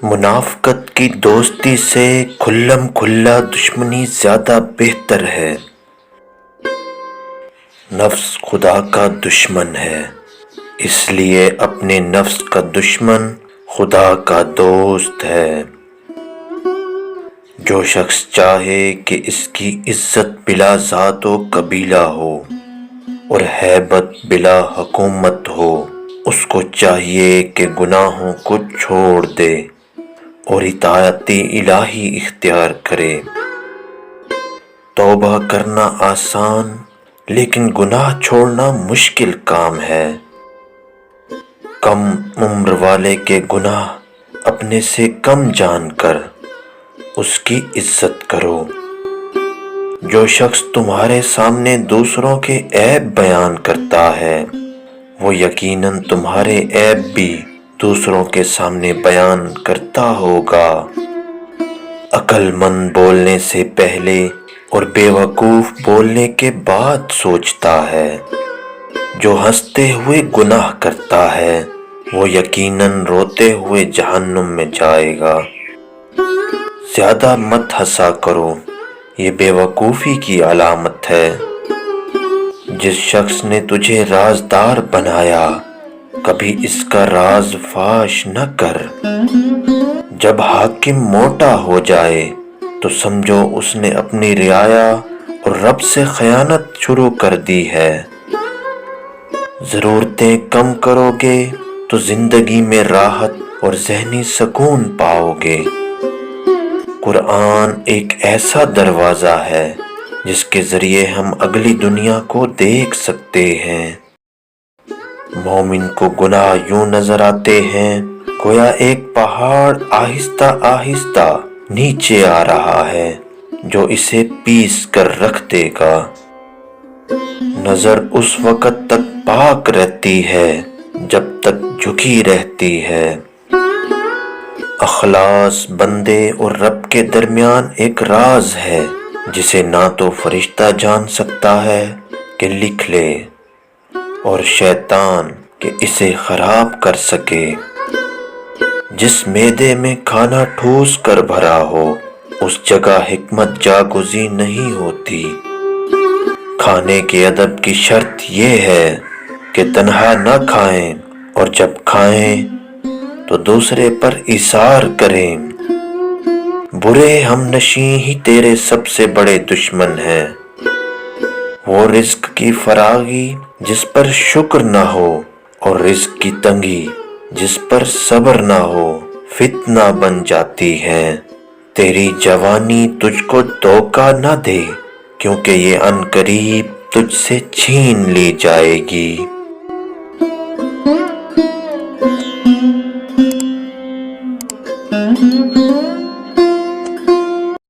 منافقت کی دوستی سے کھلم کھلا دشمنی زیادہ بہتر ہے۔ نفس خدا کا دشمن ہے، اس لیے اپنے نفس کا دشمن خدا کا دوست ہے۔ جو شخص چاہے کہ اس کی عزت بلا ذات و قبیلہ ہو اور ہیبت بلا حکومت ہو، اس کو چاہیے کہ گناہوں کو چھوڑ دے اور اطاعت الہی اختیار کرے۔ توبہ کرنا آسان لیکن گناہ چھوڑنا مشکل کام ہے۔ کم عمر والے کے گناہ اپنے سے کم جان کر اس کی عزت کرو۔ جو شخص تمہارے سامنے دوسروں کے عیب بیان کرتا ہے، وہ یقیناً تمہارے عیب بھی دوسروں کے سامنے بیان کرتا ہوگا۔ عقل مند بولنے سے پہلے اور بے وقوف بولنے کے بعد سوچتا ہے۔ جو ہنستے ہوئے گناہ کرتا ہے، وہ یقیناً روتے ہوئے جہنم میں جائے گا۔ زیادہ مت ہنسا کرو، یہ بے وقوفی کی علامت ہے۔ جس شخص نے تجھے رازدار بنایا، کبھی اس کا راز فاش نہ کر۔ جب حاکم موٹا ہو جائے تو سمجھو اس نے اپنی رعایا اور رب سے خیانت شروع کر دی ہے۔ ضرورتیں کم کرو گے تو زندگی میں راحت اور ذہنی سکون پاؤ گے۔ قرآن ایک ایسا دروازہ ہے جس کے ذریعے ہم اگلی دنیا کو دیکھ سکتے ہیں۔ مومن کو گناہ یوں نظر آتے ہیں گویا ایک پہاڑ آہستہ آہستہ نیچے آ رہا ہے جو اسے پیس کر رکھ دے گا۔ نظر اس وقت تک پاک رہتی ہے جب تک جھکی رہتی ہے۔ اخلاص بندے اور رب کے درمیان ایک راز ہے جسے نہ تو فرشتہ جان سکتا ہے کہ لکھ لے اور شیطان کہ اسے خراب کر سکے۔ جس معدے میں کھانا ٹھوس کر بھرا ہو، اس جگہ حکمت جاگزی نہیں ہوتی۔ کھانے کے ادب کی شرط یہ ہے کہ تنہا نہ کھائیں اور جب کھائیں تو دوسرے پر ایثار کریں۔ برے ہم نشیں ہی تیرے سب سے بڑے دشمن ہیں۔ وہ رزق کی فراغی جس پر شکر نہ ہو اور رزق کی تنگی جس پر صبر نہ ہو فتنہ بن جاتی ہے۔ تیری جوانی تجھ کو دھوکہ نہ دے کیونکہ یہ عنقریب تجھ سے چھین لی جائے گی۔